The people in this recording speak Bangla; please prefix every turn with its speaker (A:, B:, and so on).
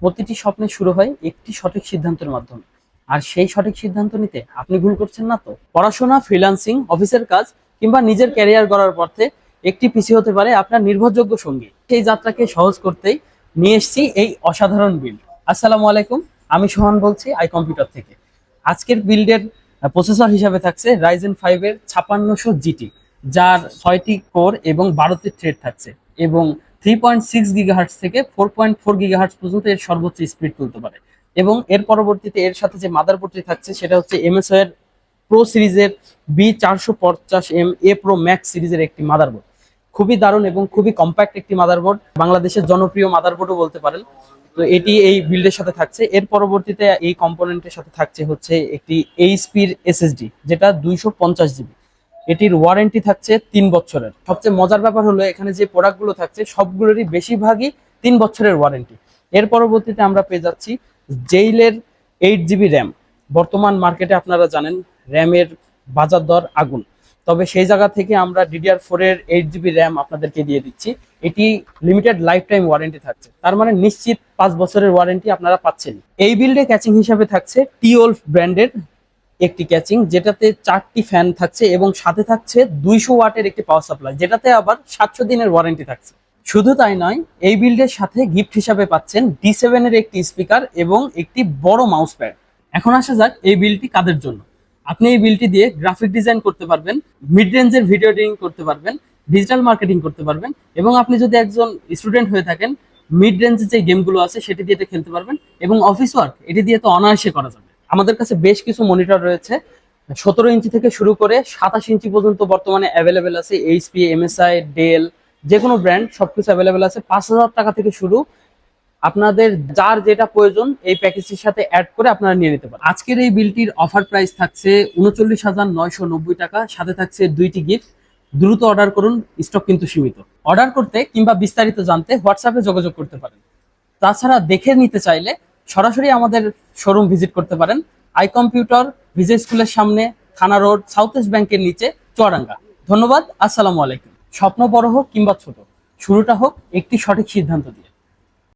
A: প্রতিটি স্বপ্নের শুরু হয় একটি সঠিক সিদ্ধান্তের মাধ্যমে। আর সেই সঠিক সিদ্ধান্ত নিতে আপনি ভুল করছেন না তো? পড়াশোনা, ফ্রিল্যান্সিং, অফিসের কাজ কিংবা নিজের ক্যারিয়ার গড়ার পথে একটি পিসি হতে পারে আপনার নির্ভরযোগ্য সঙ্গী। সেই যাত্রাকে সহজ করতেই নিয়ে এসেছি এই অসাধারণ বিল্ড। আসসালামু আলাইকুম, আমি সোহান বলছি আই কম্পিউটার থেকে। আজকের বিল্ডের প্রসেসর হিসাবে থাকছে রাইজেন 5 এর 5600 জিটি, যার 6টি কোর এবং 12টি থ্রেড থাকছে, এবং 3.6 গিগাহার্টজ থেকে 4.4 গিগাহার্টজ পর্যন্ত এর সর্বোচ্চ স্পিড তুলতে পারে। এবং এর পরবর্তীতে এর সাথে যে মাদারবোর্ডটি থাকছে সেটা হচ্ছে এমএসআই এর প্রো সিরিজের B450M এ প্রো ম্যাক্স সিরিজের একটি মাদারবোর্ড। খুবই দারুণ এবং খুবই কম্প্যাক্ট একটি মাদারবোর্ড, বাংলাদেশের জনপ্রিয় মাদারবোর্ডও বলতে পারেন। তো এটি এই বিল্ডের সাথে থাকছে। এর পরবর্তীতে এই কম্পোনেন্টের সাথে থাকছে হচ্ছে একটি এইচপির এসএসডি, যেটা 250 জিবি। এটির ওয়ারেন্টি থাকছে 3 বছরের। সবচেয়ে মজার ব্যাপার হলো এখানে যে প্রোডাক্টগুলো থাকছে সবগুলোরই বেশিরভাগই 3 বছরের ওয়ারেন্টি। এর পরবর্তীতে আমরা পেয়ে যাচ্ছি জেইলের 8 জিবি র্যাম। বর্তমান মার্কেটে আপনারা জানেন র্যামের বাজার দর আগুন, তবে সেই জায়গা থেকে আমরা DDR4 এর 8 জিবি র্যাম আপনাদেরকে দিয়ে দিচ্ছি। এটি লিমিটেড লাইফ টাইম ওয়ারেন্টি থাকছে, তার মানে নিশ্চিত 5 বছরের ওয়ারেন্টি আপনারা পাচ্ছেন। এই বিল্ডে ক্যাচিং হিসাবে থাকছে টিওলফ ব্র্যান্ডের একটি ক্যাচিং, যেটাতে 4টি ফ্যান থাকছে এবং সাথে থাকছে 200 ওয়াটের একটি পাওয়ার সাপ্লাই, যেটাতে আবার 700 দিনের ওয়ারেন্টি থাকছে। শুধু তাই নয়, এই বিল্ডের সাথে গিফট হিসাবে পাচ্ছেন D7 এর একটি স্পিকার এবং একটি বড় মাউস প্যাড। এখন আসা যাক এই বিলটি কাদের জন্য। আপনি এই বিলটি দিয়ে গ্রাফিক ডিজাইন করতে পারবেন, মিড রেঞ্জের ভিডিও এডিটিং করতে পারবেন, ডিজিটাল মার্কেটিং করতে পারবেন, এবং আপনি যদি একজন স্টুডেন্ট হয়ে থাকেন মিড রেঞ্জের যে গেমগুলো আছে সেটি দিয়ে এটা খেলতে পারবেন, এবং অফিস ওয়ার্ক এটি দিয়ে তো অনায়াসে করা যাবে। আমাদের কাছে বেশ কিছু মনিটর রয়েছে, 17 ইঞ্চি থেকে শুরু করে 27 ইঞ্চি পর্যন্ত বর্তমানে অ্যাভেলেবেল আছে। এইচপি, এমএসআই, ডেল, যে কোনো ব্র্যান্ড সবকিছু অ্যাভেলেবেল আছে। 5,000 টাকা থেকে শুরু, আপনাদের যার যেটা প্রয়োজন এই প্যাকেজটির সাথে অ্যাড করে আপনারা নিয়ে নিতে পারেন। আজকের এই বিলটির অফার প্রাইস থাকছে 39,990 টাকা, সাথে থাকছে 2টি গিফট। দ্রুত অর্ডার করুন, স্টক কিন্তু সীমিত। অর্ডার করতে কিংবা বিস্তারিত জানতে হোয়াটসঅ্যাপে যোগাযোগ করতে পারেন। তাছাড়া দেখে নিতে চাইলে সরাসরি আমাদের শোরুম ভিজিট করতে পারেন। আই কম্পিউটার, বিজয় স্কুলের সামনে, থানা রোড, সাউথ ইস্ট ব্যাংকের নিচে, চুয়াডাঙ্গা। ধন্যবাদ। আসসালামু আলাইকুম। স্বপ্ন বড় হোক কিংবা ছোট, শুরুটা হোক একটি সঠিক সিদ্ধান্ত দিয়ে।